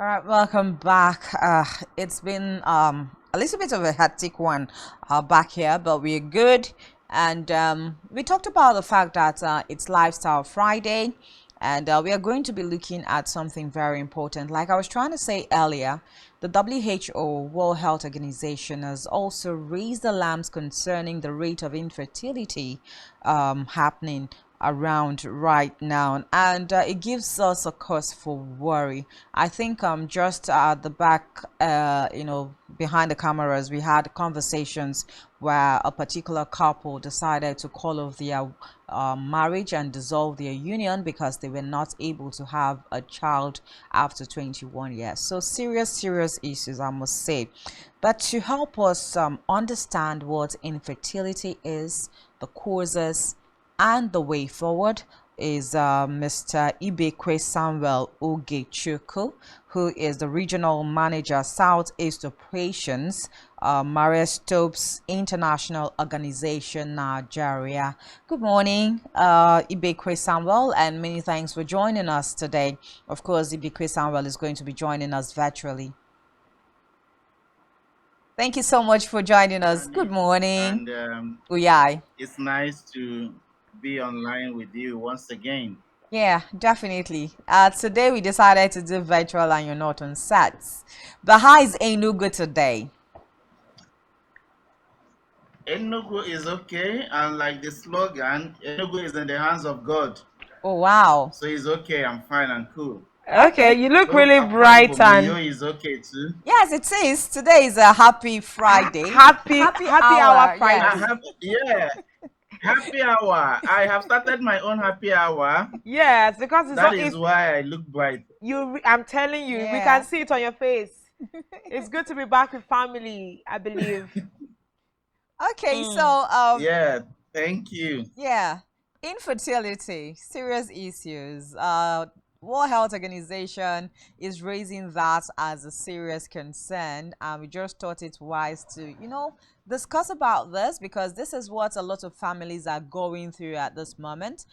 All right, welcome back. It's been a little bit of a hectic one back here, but we're good. And we talked about the fact that it's Lifestyle Friday, and we are going to be looking at something very important. Like I was trying to say earlier, the WHO, World Health Organization, has also raised alarms concerning the rate of infertility happening around right now, and it gives us a cause for worry. I think just at the back, behind the cameras, we had conversations where a particular couple decided to call off their marriage and dissolve their union because they were not able to have a child after 21 years. So serious issues, I must say. But to help us understand what infertility is, the causes, and the way forward is Mr. Ibekwe Samuel Ogechukwu, who is the Regional Manager, Southeast Operations, Maria Stopes International Organization, Nigeria. Good morning, Ibekwe Samuel, and many thanks for joining us today. Of course, Ibekwe Samuel is going to be joining us virtually. Thank you so much for joining us. Good morning. And Uyai. it's nice to be online with you once again. Yeah, definitely. Today we decided to do virtual and you're not on sets. But how is Enugu today? Enugu is okay, and like the slogan, Enugu is in the hands of God. Oh, wow. So it's okay, I'm fine and cool. Okay, you look So really Akwa bright Ibom and Uyo is okay too. Yes, it is. Today is a happy Friday. happy hour Yes. Friday. Yeah, happy hour. I have started my own happy hour. Yes, because it's That not is if why I look bright. I'm telling you, we Yeah. can see it on your face. It's good to be back with family, I believe. Okay, Mm. so Yeah, thank you. yeah, infertility, serious issues. World Health Organization is raising that as a serious concern, and we just thought it wise to, discuss about this because this is what a lot of families are going through at this moment.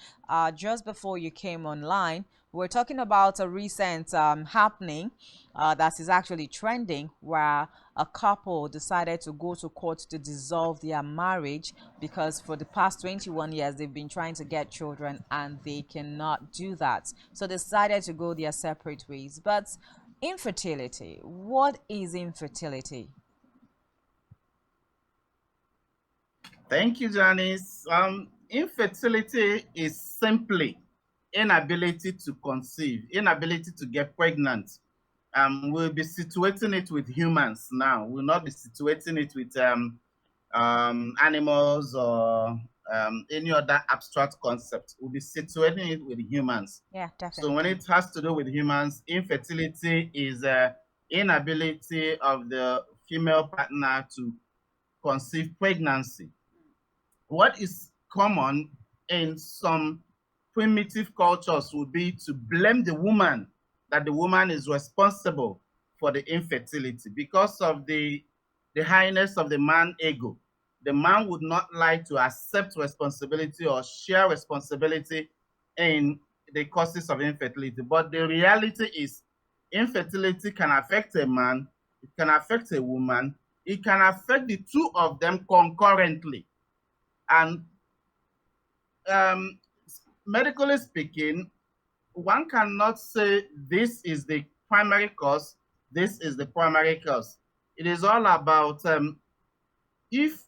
Just before you came online, we're talking about a recent happening that is actually trending where a couple decided to go to court to dissolve their marriage because for the past 21 years they've been trying to get children and they cannot do that. So they decided to go their separate ways. But infertility, what is infertility? Thank you, Janice. Infertility is simply inability to conceive, inability to get pregnant. We'll be situating it with humans now. We'll not be situating it with animals or any other abstract concept. We'll be situating it with humans. Yeah, So when definitely. it has to do with humans, infertility is inability of the female partner to conceive pregnancy. What is common in some primitive cultures would be to blame the woman, that the woman is responsible for the infertility because of the highness of the man ego. The man would not like to accept responsibility or share responsibility in the causes of infertility. But the reality is infertility can affect a man, it can affect a woman, it can affect the two of them concurrently. And um, medically speaking, one cannot say this is the primary cause, this is the primary cause. It is all about if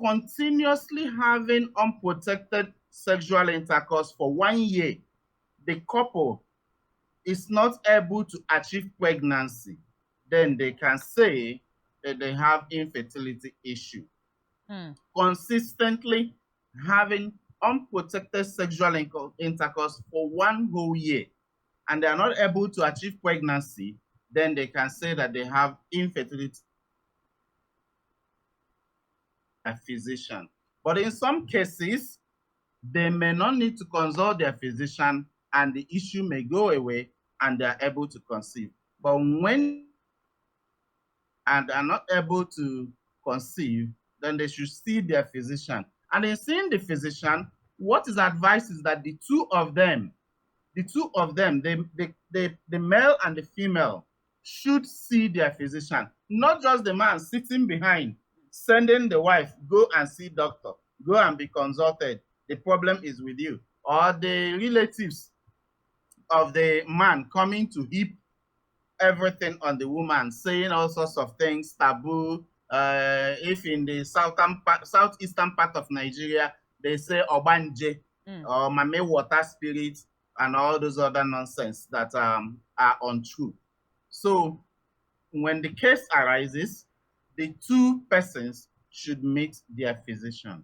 continuously having unprotected sexual intercourse for 1 year, the couple is not able to achieve pregnancy, then they can say that they have infertility issue. Hmm. Consistently having unprotected sexual intercourse for 1 whole year and they are not able to achieve pregnancy, then they can say that they have infertility a physician. But in some cases, they may not need to consult their physician and the issue may go away and they are able to conceive. But when and are not able to conceive, then they should see their physician. And in seeing the physician, what is advised is that the two of them, the male and the female, should see their physician, not just the man sitting behind, sending the wife, go and see doctor, go and be consulted. The problem is with you. Or the relatives of the man coming to heap everything on the woman, saying all sorts of things, taboo. If in the southeastern part of Nigeria, they say Obanje or Mame water spirit and all those other nonsense that are untrue. So when the case arises, the two persons should meet their physician.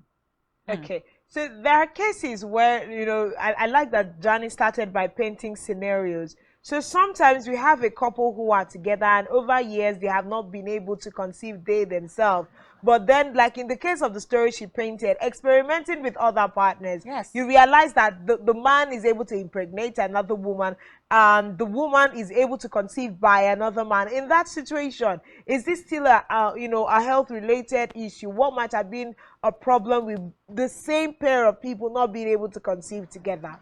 Okay. So there are cases where, I like that Johnny started by painting scenarios. So sometimes we have a couple who are together and over years they have not been able to conceive they themselves. But then, like in the case of the story she painted, experimenting with other partners, Yes. you realize that the man is able to impregnate another woman and the woman is able to conceive by another man. In that situation, is this still a health related issue? What might have been a problem with the same pair of people not being able to conceive together?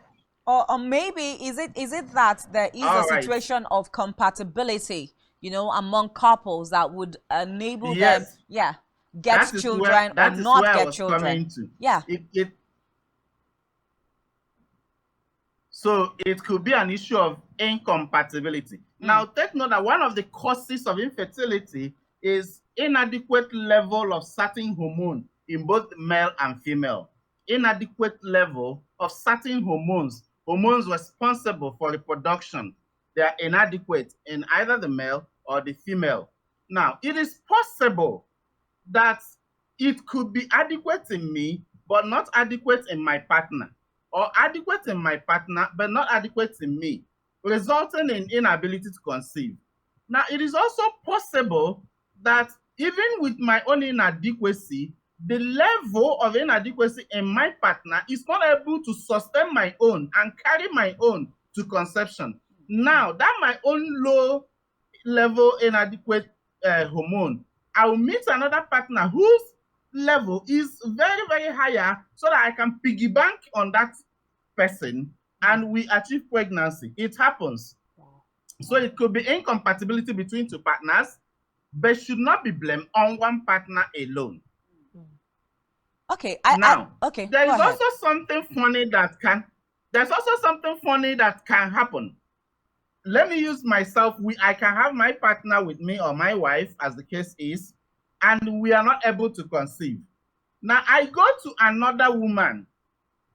Or maybe is it that there is All a right. situation of compatibility, among couples that would enable them, Yes. get That is children or where not I get was children. coming to. Yeah. So it could be an issue of incompatibility. Now, take note that one of the causes of infertility is inadequate level of certain hormone in both male and female. Inadequate level of certain hormones responsible for reproduction. They are inadequate in either the male or the female. Now, it is possible that it could be adequate in me, but not adequate in my partner, or adequate in my partner, but not adequate in me, resulting in inability to conceive. Now, it is also possible that even with my own inadequacy, the level of inadequacy in my partner is not able to sustain my own and carry my own to conception. Now, that my own low level inadequate hormone, I will meet another partner whose level is very, very higher so that I can piggyback on that person and we achieve pregnancy. It happens. So it could be incompatibility between two partners, but should not be blamed on one partner alone. Okay. Okay. There Go is ahead. also something funny that can. There's also something funny that can happen. Let me use myself. I can have my partner with me or my wife, as the case is, and we are not able to conceive. Now I go to another woman,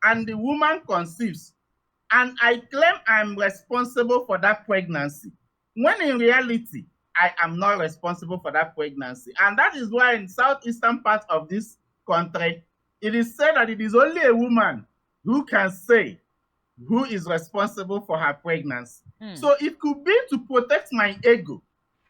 and the woman conceives, and I claim I'm responsible for that pregnancy, when in reality, I am not responsible for that pregnancy. And that is why in southeastern part of this country, it is said that it is only a woman who can say who is responsible for her pregnancy. So it could be to protect my ego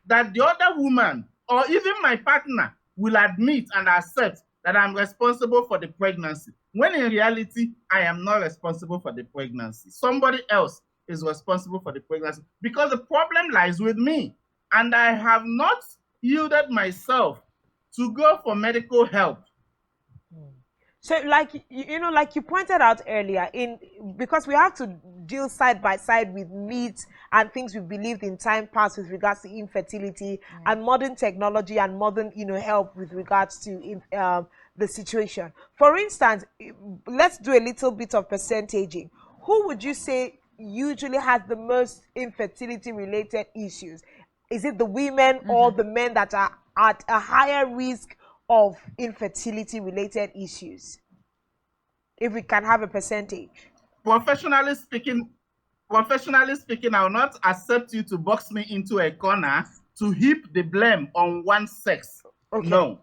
that the other woman or even my partner will admit and accept that I'm responsible for the pregnancy, when in reality, I am not responsible for the pregnancy. Somebody else is responsible for the pregnancy because the problem lies with me. And I have not yielded myself to go for medical help. So, like like you pointed out earlier, because we have to deal side by side with myths and things we believed in time past with regards to infertility and modern technology and modern help with regards to the situation. For instance, let's do a little bit of percentaging. Who would you say usually has the most infertility related issues? Is it the women or the men that are at a higher risk of infertility related issues, if we can have a percentage? Professionally speaking, I will not accept you to box me into a corner to heap the blame on one sex. Okay. No.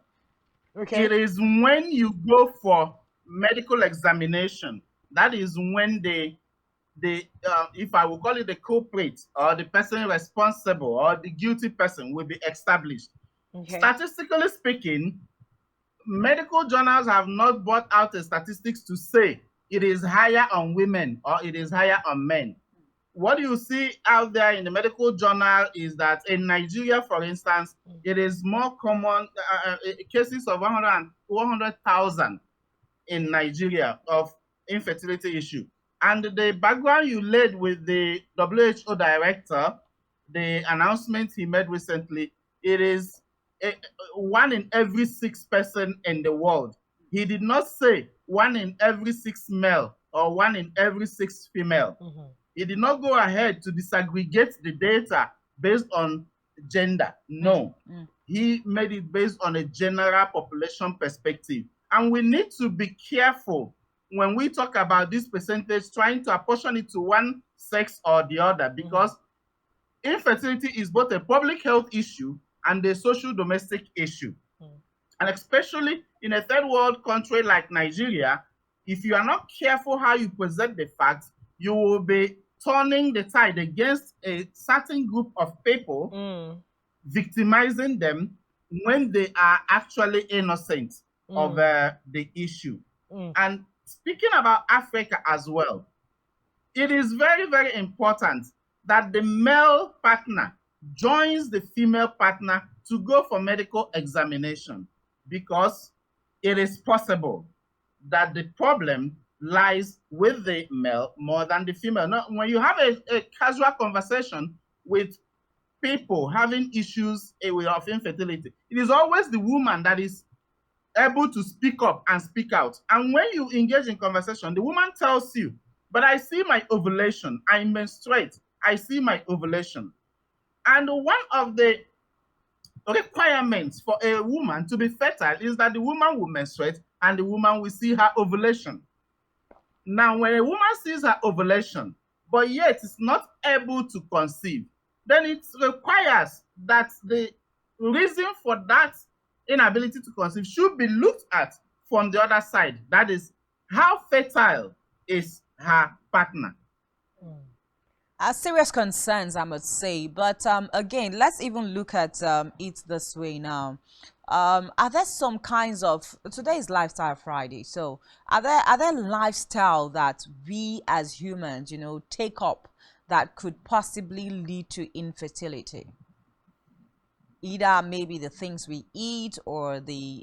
Okay. It is when you go for medical examination, that is when if I will call it the culprit or the person responsible or the guilty person will be established. Okay. Statistically speaking, medical journals have not brought out the statistics to say it is higher on women or it is higher on men. What you see out there in the medical journal is that in Nigeria, for instance, it is more common cases of 100,000 in Nigeria of infertility issue. And the background you laid with the WHO director, the announcement he made recently, it is 1 in every 6 person in the world. He did not say 1 in every 6 male or 1 in every 6 female. He did not go ahead to disaggregate the data based on gender. No. He made it based on a general population perspective. And we need to be careful when we talk about this percentage, trying to apportion it to one sex or the other, because infertility is both a public health issue and a social domestic issue. And especially in a third world country like Nigeria, if you are not careful how you present the facts, you will be turning the tide against a certain group of people, victimizing them when they are actually innocent of the issue. And speaking about Africa as well, it is very, very important that the male partner joins the female partner to go for medical examination, because it is possible that the problem lies with the male more than the female. Now, when you have a casual conversation with people having issues of infertility, it is always the woman that is able to speak up and speak out. And when you engage in conversation, the woman tells you, but I see my ovulation, I menstruate, I see my ovulation. And one of the requirements for a woman to be fertile is that the woman will menstruate and the woman will see her ovulation. Now, when a woman sees her ovulation, but yet is not able to conceive, then it requires that the reason for that inability to conceive should be looked at from the other side. That is, how fertile is her partner? Serious concerns, I must say. But again, let's even look at it this way now. Are there some kinds of, today is Lifestyle Friday, so are there lifestyle that we as humans, take up that could possibly lead to infertility? Either maybe the things we eat, or the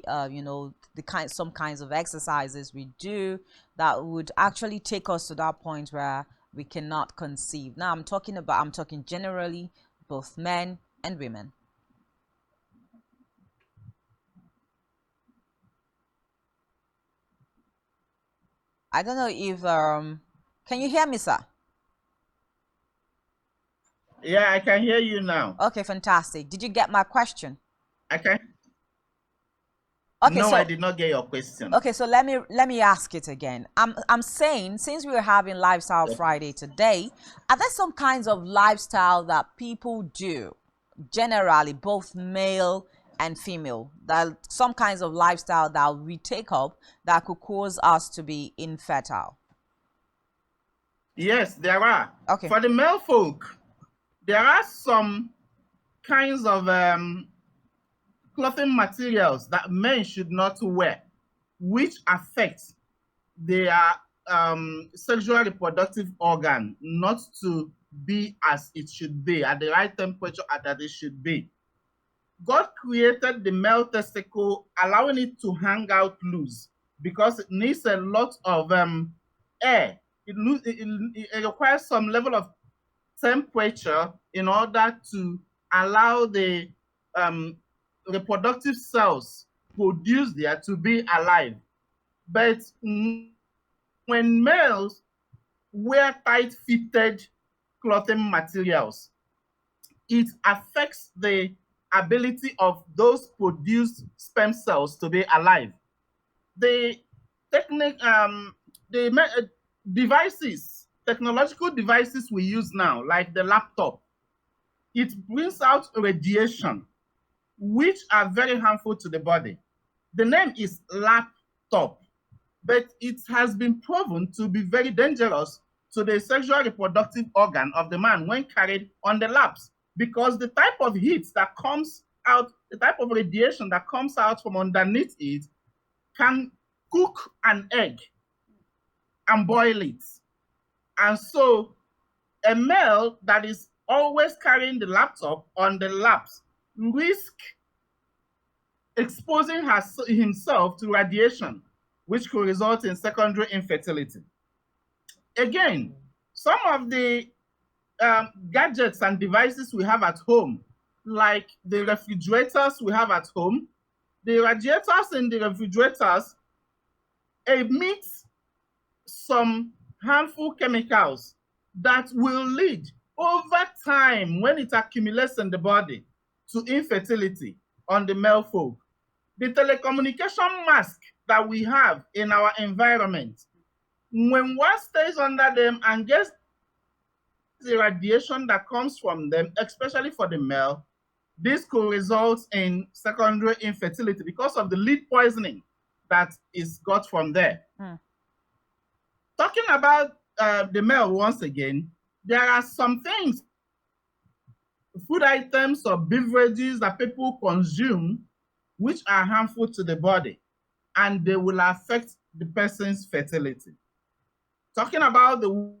some kinds of exercises we do that would actually take us to that point where we cannot conceive. Now I'm talking generally, both men and women. I don't know if can you hear me, sir? Yeah, I can hear you now. Okay, fantastic. Did you get my question? I can. Okay, no, so I did not get your question. Okay, so let me ask it again. I'm saying, since we're having Lifestyle Friday today, are there some kinds of lifestyle that people do, generally both male and female, that some kinds of lifestyle that we take up that could cause us to be infertile? Yes, there are. Okay. For the male folk, there are some kinds of clothing materials that men should not wear, which affects their sexual reproductive organ not to be as it should be, at the right temperature that it should be. God created the male testicle, allowing it to hang out loose because it needs a lot of air. It requires some level of temperature in order to allow the reproductive cells produced there to be alive. But when males wear tight-fitted clothing materials, it affects the ability of those produced sperm cells to be alive. The technological devices we use now, like the laptop, it brings out radiation, which are very harmful to the body. The name is laptop, but it has been proven to be very dangerous to the sexual reproductive organ of the man when carried on the laps, because the type of heat that comes out, the type of radiation that comes out from underneath it can cook an egg and boil it. And so a male that is always carrying the laptop on the laps risk exposing himself to radiation, which could result in secondary infertility. Again, some of the gadgets and devices we have at home, like the refrigerators we have at home, the radiators in the refrigerators emit some harmful chemicals that will lead over time, when it accumulates in the body, to infertility on the male folk. The telecommunication mask that we have in our environment, when one stays under them and gets the radiation that comes from them, especially for the male, this could result in secondary infertility because of the lead poisoning that is got from there. Talking about the male once again, there are some things, food items or beverages that people consume which are harmful to the body, and they will affect the person's fertility. Talking about the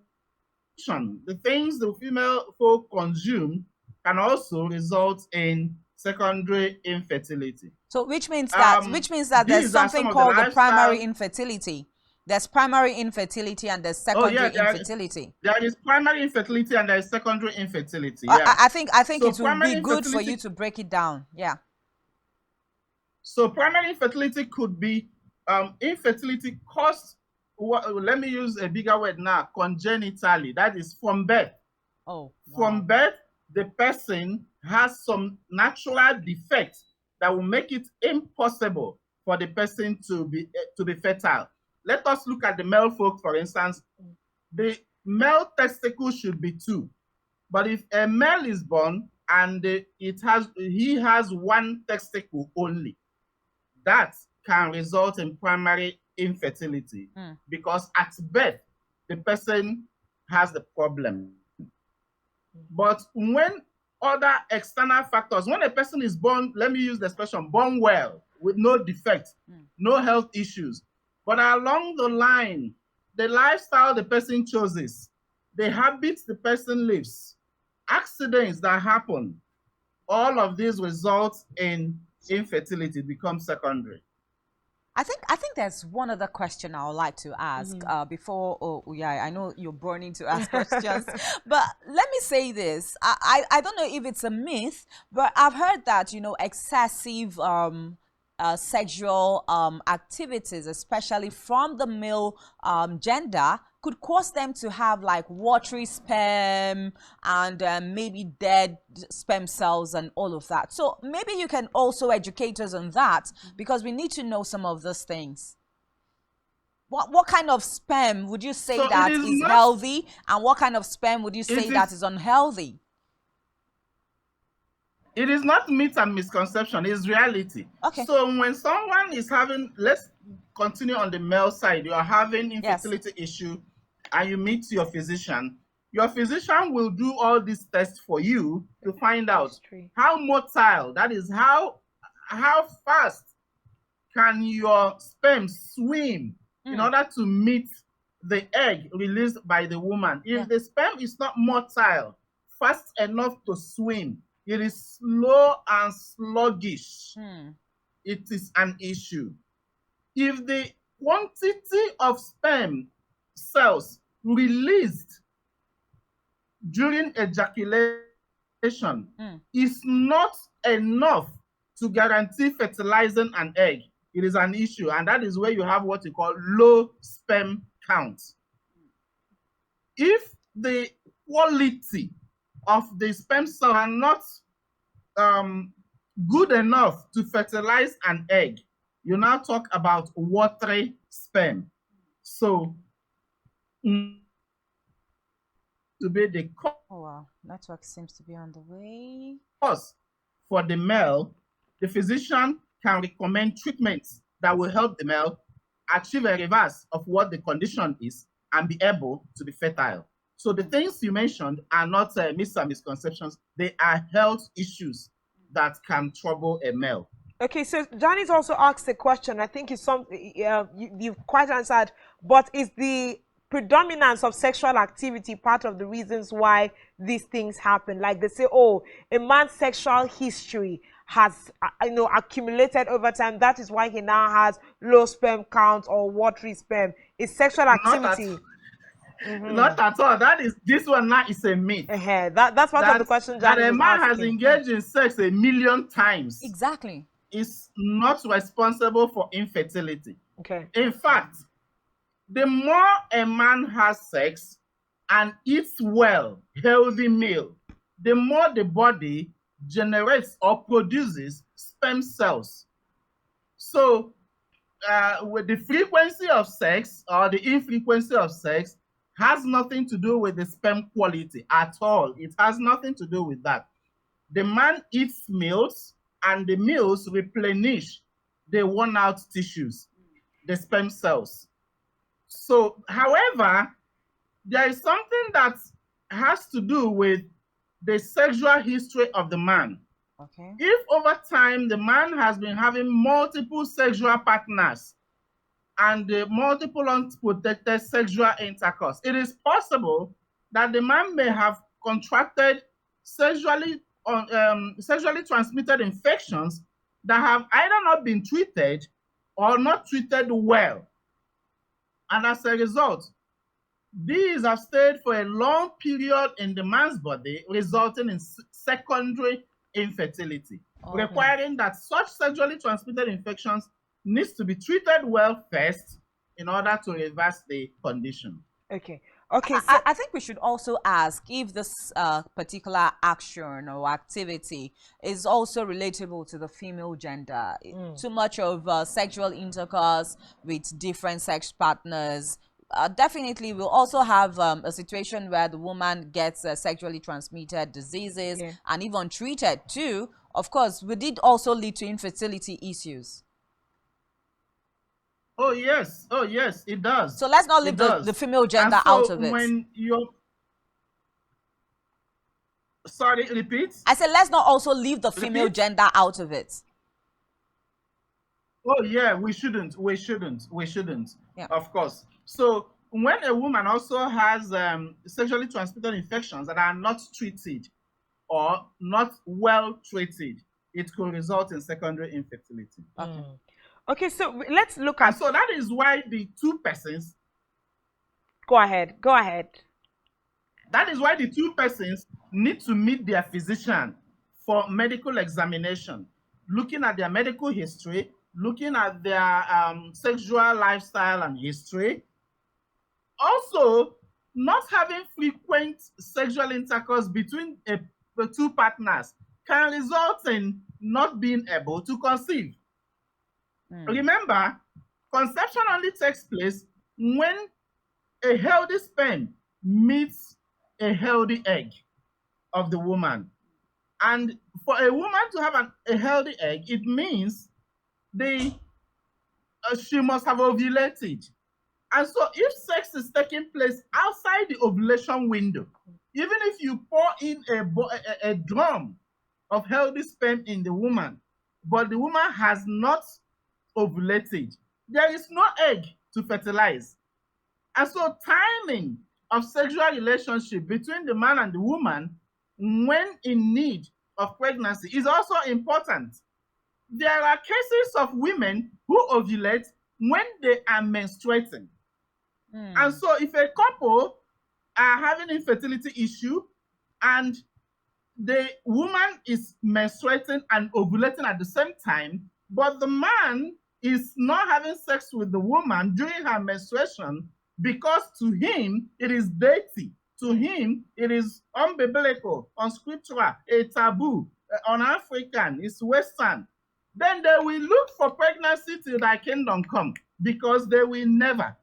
things the female folk consume can also result in secondary infertility. So which means that there's something called the primary infertility. There's primary infertility and there's secondary infertility. There is primary infertility and there is secondary infertility. Yeah. I think so it would be good for you to break it down. Yeah. So primary infertility could be infertility caused, let me use a bigger word now, congenitally. That is from birth. Oh. Wow. From birth, the person has some natural defects that will make it impossible for the person to be fertile. Let us look at the male folk, for instance. The male testicle should be 2. But if a male is born and he has 1 testicle only, that can result in primary infertility because at birth, the person has the problem. But when other external factors, when a person is born, let me use the expression, born well, with no defects, no health issues, but along the line, the lifestyle the person chooses, the habits the person lives, accidents that happen, all of these results in infertility, become secondary. I think there's one other question I would like to ask before. I know you're burning to ask questions, but let me say this. I don't know if it's a myth, but I've heard that, excessive sexual activities, especially from the male gender, could cause them to have like watery sperm and maybe dead sperm cells and all of that. So maybe you can also educate us on that, because we need to know some of those things. What kind of sperm would you say that is healthy, and what kind of sperm would you say that is unhealthy? It is not myth and misconception, it's reality. Okay. So when someone is having, let's continue on the male side, you are having infertility issue and you meet your physician will do all these tests for you to find out how motile, that is how fast can your sperm swim in order to meet the egg released by the woman. If the sperm is not motile, fast enough to swim, it is slow and sluggish, it is an issue. If the quantity of sperm cells released during ejaculation is not enough to guarantee fertilizing an egg, it is an issue, and that is where you have what you call low sperm count. If the quality of the sperm cells are not good enough to fertilize an egg, you now talk about watery sperm. So to be the cause. Oh wow, network seems to be on the way. For the male, the physician can recommend treatments that will help the male achieve a reverse of what the condition is and be able to be fertile. So the things you mentioned are not myths and misconceptions. They are health issues that can trouble a male. Okay, so Janice also asked a question. I think it's something you've quite answered, but is the predominance of sexual activity part of the reasons why these things happen? Like they say, oh, a man's sexual history has accumulated over time. That is why he now has low sperm count or watery sperm. Is sexual activity? Not at all. This one now is a myth. That's part of the question that Janice a was man has asking. engaged in sex 1,000,000 times. Exactly. Is not responsible for infertility. Okay. In fact, the more a man has sex and eats well, healthy meal, the more the body generates or produces sperm cells. So, with the frequency of sex or the infrequency of sex has nothing to do with the sperm quality at all. It has nothing to do with that. The man eats meals, and the meals replenish the worn out tissues, the sperm cells. So, however, there is something that has to do with the sexual history of the man. Okay. If over time the man has been having multiple sexual partners and multiple unprotected sexual intercourse, it is possible that the man may have contracted sexually transmitted infections that have either not been treated or not treated well. And as a result, these have stayed for a long period in the man's body, resulting in secondary infertility, requiring that such sexually transmitted infections needs to be treated well first in order to reverse the condition. Okay. I think we should also ask if this particular action or activity is also relatable to the female gender. Too much of sexual intercourse with different sex partners. Definitely, we'll also have a situation where the woman gets sexually transmitted diseases and even treated too. Of course, would it also lead to infertility issues? Oh yes, it does. So let's not leave the female gender out of it. When you're sorry, repeat. I said let's not also leave the female gender out of it. Oh yeah, we shouldn't. Yeah. Of course. So when a woman also has sexually transmitted infections that are not treated or not well treated, it could result in secondary infertility. Okay, so let's look at. So that is why the two persons. Go ahead. That is why the two persons need to meet their physician for medical examination, looking at their medical history, looking at their sexual lifestyle and history. Also, not having frequent sexual intercourse between the two partners can result in not being able to conceive. Remember, conception only takes place when a healthy sperm meets a healthy egg of the woman. And for a woman to have a healthy egg, it means she must have ovulated. And so if sex is taking place outside the ovulation window, even if you pour in a drum of healthy sperm in the woman, but the woman has not ovulated, there is no egg to fertilize. And so timing of sexual relationship between the man and the woman when in need of pregnancy is also important. There are cases of women who ovulate when they are menstruating. And so if a couple are having infertility issue and the woman is menstruating and ovulating at the same time, but the man is not having sex with the woman during her menstruation because to him it is dirty, to him it is unbiblical, unscriptural, a taboo, un-African, it's Western, then they will look for pregnancy till thy kingdom come, because they will never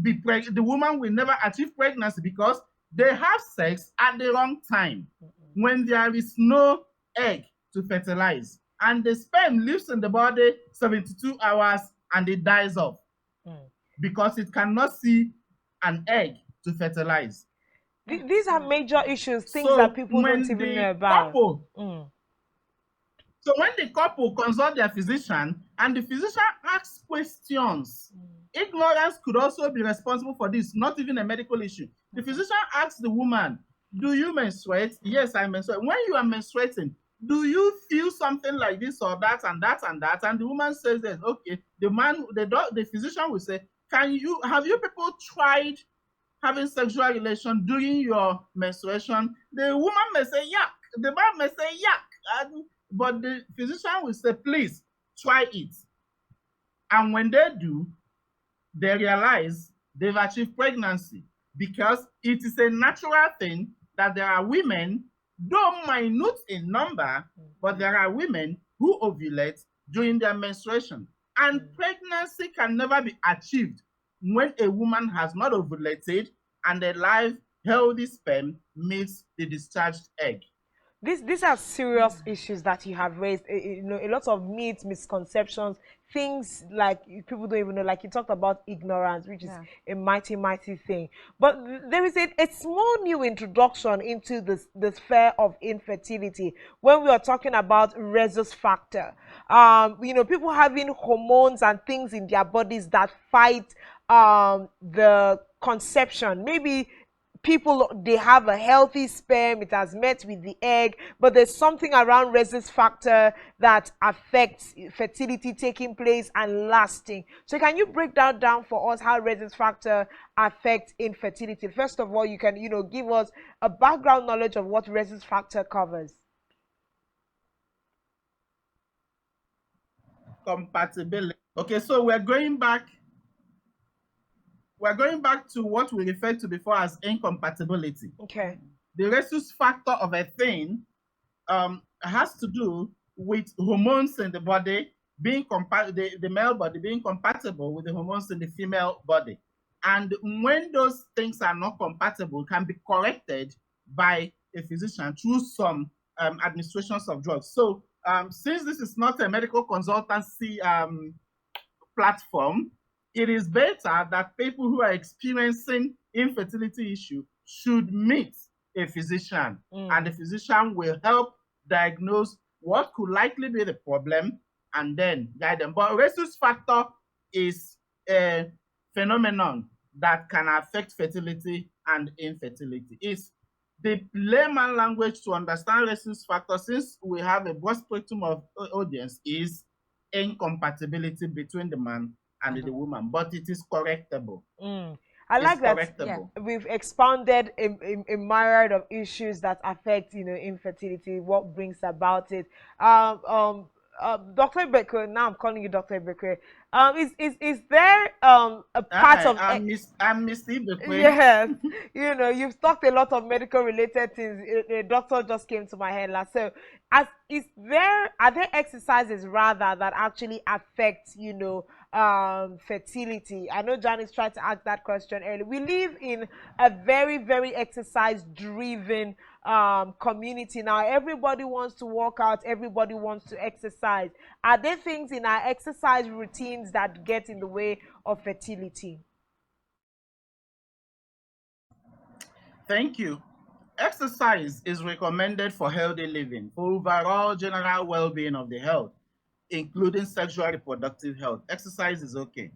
be pregnant. The woman will never achieve pregnancy because they have sex at the wrong time, when there is no egg to fertilize, and the sperm lives in the body 72 hours and it dies off because it cannot see an egg to fertilize. These are major issues, things that people don't even know about. So when the couple consult their physician and the physician asks questions, ignorance could also be responsible for this, not even a medical issue. The physician asks the woman, do you menstruate? Yes, I menstruate. When you are menstruating, do you feel something like this or that and that and that? And the woman says that, okay, the physician will say, have you people tried having sexual relation during your menstruation, the woman may say yuck, the man may say yuck, but the physician will say, please try it. And when they do, they realize they've achieved pregnancy, because it is a natural thing that there are women, though minute in number, but there are women who ovulate during their menstruation. And pregnancy can never be achieved when a woman has not ovulated and a live, healthy sperm meets the discharged egg. These are serious issues that you have raised. You know, a lot of myths, misconceptions, things like people don't even know. Like you talked about ignorance, which is a mighty, mighty thing. But there is a small new introduction into the sphere of infertility when we are talking about rhesus factor. You know, people having hormones and things in their bodies that fight the conception. Maybe people, they have a healthy sperm, it has met with the egg, but there's something around rhesus factor that affects fertility taking place and lasting. So can you break that down for us, how rhesus factor affects infertility? First of all, you can, you know, give us a background knowledge of what rhesus factor covers. Compatibility. Okay, so we're going back to what we referred to before as incompatibility. Okay. The rhesus factor of a thing has to do with hormones in the body being the male body being compatible with the hormones in the female body. And when those things are not compatible, can be corrected by a physician through some administrations of drugs. So since this is not a medical consultancy platform, it is better that people who are experiencing infertility issue should meet a physician, and the physician will help diagnose what could likely be the problem and then guide them. But rhesus factor is a phenomenon that can affect fertility and infertility. It's the layman language to understand rhesus factor, since we have a broad spectrum of audience, is incompatibility between the man and the woman, but it is correctable. I like that correctable. we've expounded a myriad of issues that affect, you know, infertility, what brings about it. Dr. Ibekwe, now I'm calling you Dr. Ibekwe. Is there a part of I'm Mr. Ibekwe. Yes, you know, you've talked a lot of medical related things. A doctor just came to my head last. So, are there exercises rather that actually affect, you know, fertility? I know Janice tried to ask that question earlier. We live in a very, very exercise driven community now. Everybody wants to work out, everybody wants to exercise. Are there things in our exercise routines that get in the way of fertility? Thank you. Exercise is recommended for healthy living, for overall general well-being of the health, including sexual reproductive health. Exercise is okay.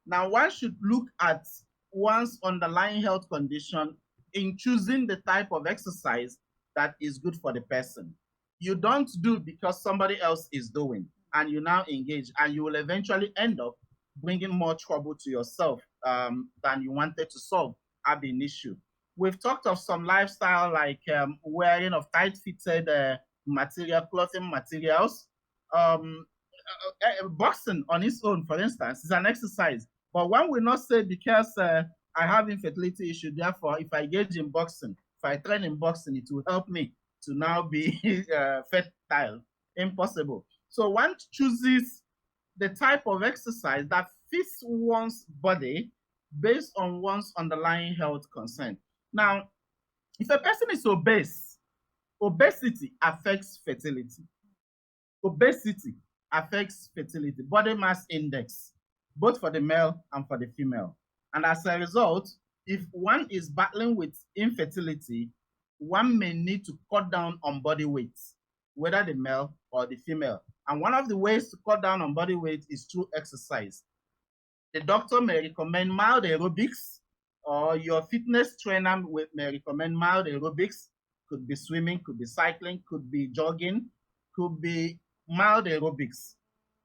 Now, one should look at one's underlying health condition in choosing the type of exercise that is good for the person. You don't do because somebody else is doing, and you now engage, and you will eventually end up bringing more trouble to yourself than you wanted to solve ab initio. We've talked of some lifestyle like wearing of tight-fitted clothing materials. Boxing on its own, for instance, is an exercise. But one will not say because I have infertility issue, therefore, if I engage in boxing, if I train in boxing, it will help me to now be fertile. Impossible. So one chooses the type of exercise that fits one's body based on one's underlying health concern. Now, if a person is obese, obesity affects fertility. Obesity affects fertility, body mass index, both for the male and for the female. And as a result, if one is battling with infertility, one may need to cut down on body weight, whether the male or the female. And one of the ways to cut down on body weight is through exercise. The doctor may recommend mild aerobics, or your fitness trainer may recommend mild aerobics. Could be swimming, could be cycling, could be jogging, could be mild aerobics.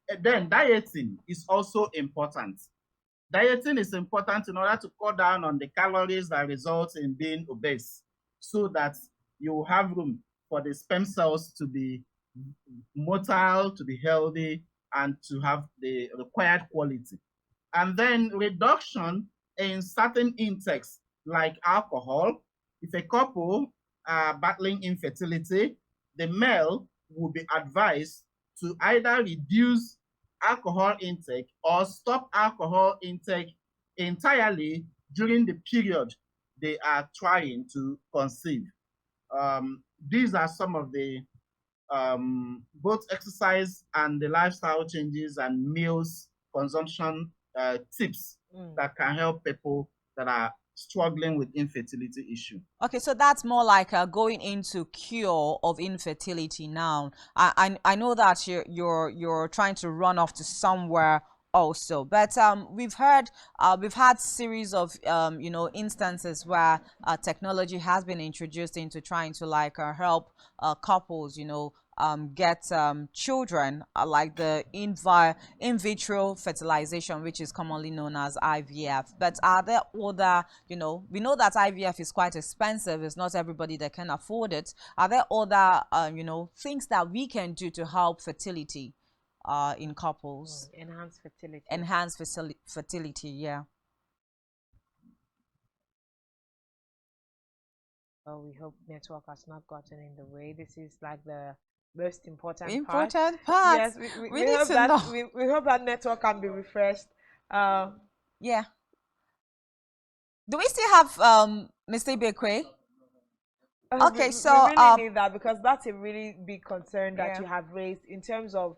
And then dieting is also important. Dieting is important in order to cut down on the calories that result in being obese, so that you have room for the sperm cells to be motile, to be healthy, and to have the required quality. And then reduction in certain intakes like alcohol. If a couple are battling infertility, the male will be advised to either reduce alcohol intake or stop alcohol intake entirely during the period they are trying to conceive. These are some of the both exercise and the lifestyle changes and meals consumption tips that can help people that are struggling with infertility issue. Okay, so that's more like going into cure of infertility now. I know that you're trying to run off to somewhere also, but we've had series of instances where technology has been introduced into trying to like help couples get children, like the in vitro fertilization, which is commonly known as IVF. But are there other, we know that IVF is quite expensive. It's not everybody that can afford it. Are there other, things that we can do to help fertility in couples? Enhance fertility. Enhance fertility, yeah. Well, we hope network has not gotten in the way. This is like the most important part. Yes, we hope that we hope that network can be refreshed. Yeah. Do we still have Mr. Ibekwe? Okay, so we really need that, because that's a really big concern that you have raised in terms of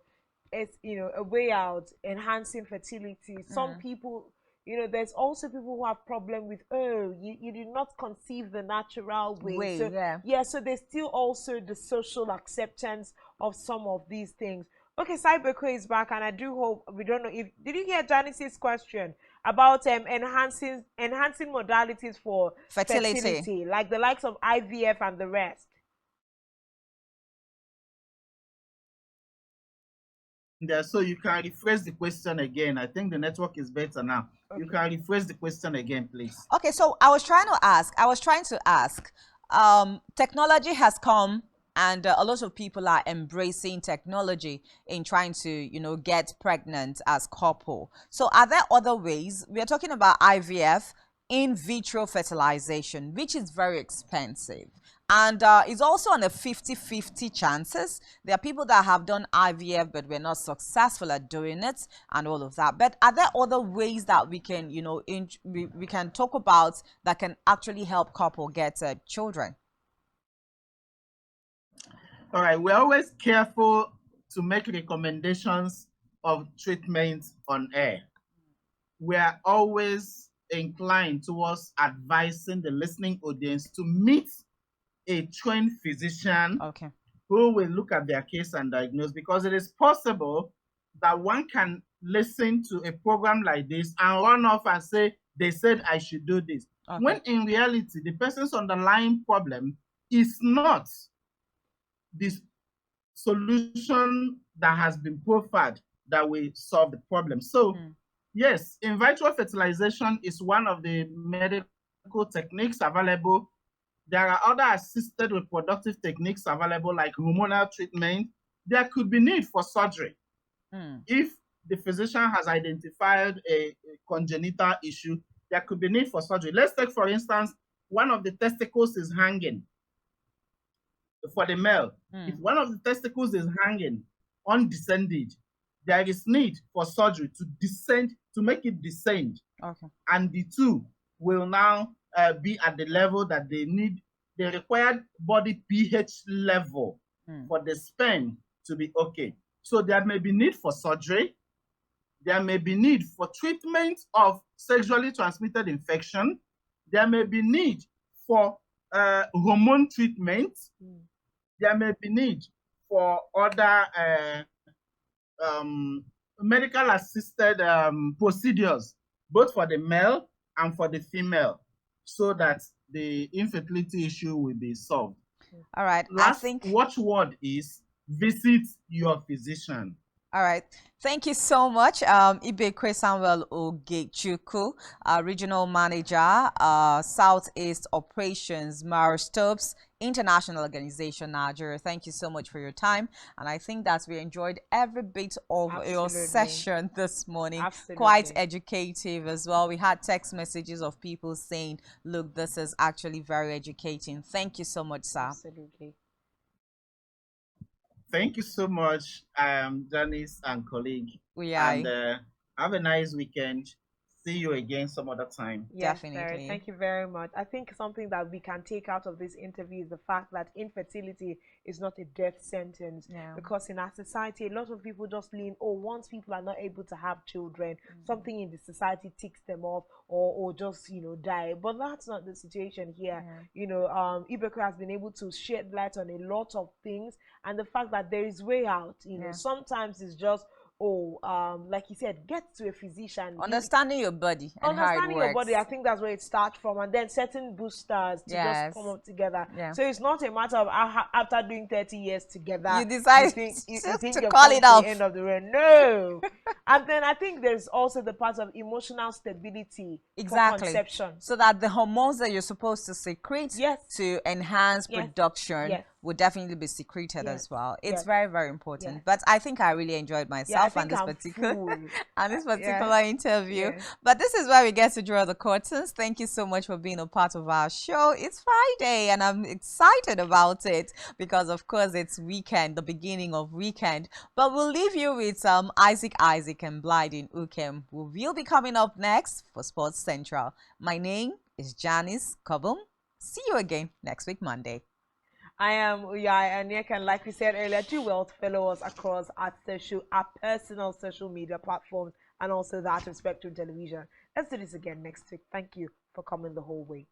it's a way out, enhancing fertility. Some people, there's also people who have problem with, you did not conceive the natural way. So so there's still also the social acceptance of some of these things. Okay, Cyberco is back, and I do hope, we don't know if, did you hear Janice's question about enhancing modalities for fertility, like the likes of IVF and the rest? Yeah, so you can rephrase the question again. I think the network is better now. Okay. You can rephrase the question again, please. Okay, so I was trying to ask, technology has come, and a lot of people are embracing technology in trying to, get pregnant as couple. So are there other ways? We are talking about IVF, in vitro fertilization, which is very expensive. And it's also on a 50-50 chances. There are people that have done IVF, but we're not successful at doing it and all of that. But are there other ways that we can, we can talk about that can actually help couple get children? All right, we're always careful to make recommendations of treatment on air. We're always inclined towards advising the listening audience to meet a trained physician who will look at their case and diagnose, because it is possible that one can listen to a program like this and run off and say, they said I should do this. When in reality, the person's underlying problem is not this solution that has been profiled that will solve the problem. So yes, in vitro fertilization is one of the medical techniques available. There are other assisted reproductive techniques available, like hormonal treatment. There could be need for surgery if the physician has identified a congenital issue. There could be need for surgery. Let's take, for instance, one of the testicles is hanging. For the male, if one of the testicles is hanging undescended, there is need for surgery to make it descend. And the two will now be at the level that they need, the required body pH level for the sperm to be okay. So there may be need for surgery. There may be need for treatment of sexually transmitted infection. There may be need for hormone treatment. There may be need for other medical assisted procedures, both for the male and for the female, so that the infertility issue will be solved. All right. Last watchword is visit your physician. All right. Thank you so much, Ibekwe Samuel Ogechuku, Regional Manager, Southeast Operations, Mara Stopes International Organization, Nigeria. Thank you so much for your time. And I think that we enjoyed every bit of your Absolutely. session this morning. Absolutely. Quite educative as well. We had text messages of people saying, look, this is actually very educating. Thank you so much, sir. Absolutely. Thank you so much, Janice and colleague. Yeah. And have a nice weekend. See you again some other time. Yes, Definitely. sir. Thank you very much. I think something that we can take out of this interview is the fact that infertility is not a death sentence. Yeah. Because in our society, a lot of people just lean, oh, once people are not able to have children, something in the society ticks them off, or just, die. But that's not the situation here. Yeah. Ibeko has been able to shed light on a lot of things, and the fact that there is way out. Yeah. Sometimes it's just, like you said, get to a physician. Understanding your body and how it Understanding your works. body, I think that's where it starts from, and then certain boosters to just Yes. come up together. Yeah. So it's not a matter of after doing 30 years together, You decide you to think you've call come it to off. the end of the road. No. And then I think there's also the part of emotional stability for conception, so that the hormones that you're supposed to secrete Yes. to enhance Yes. production Yes. will definitely be secreted Yes. as well. It's Yes. very, very important. Yes. But I think I really enjoyed myself I and think this I'm particular full. and this particular Yeah. interview. Yeah. But this is where we get to draw the curtains. Thank you so much for being a part of our show. It's Friday and I'm excited about it because of course it's weekend, the beginning of weekend. But we'll leave you with Isaac and Blyden Ukem, who will be coming up next for Sports Central. My name is Janice Kobum. See you again next week, Monday. I am Uyai Anyek, and like we said earlier, do well to follow us across our personal social media platforms and also that of Spectrum Television. Let's do this again next week. Thank you for coming the whole way.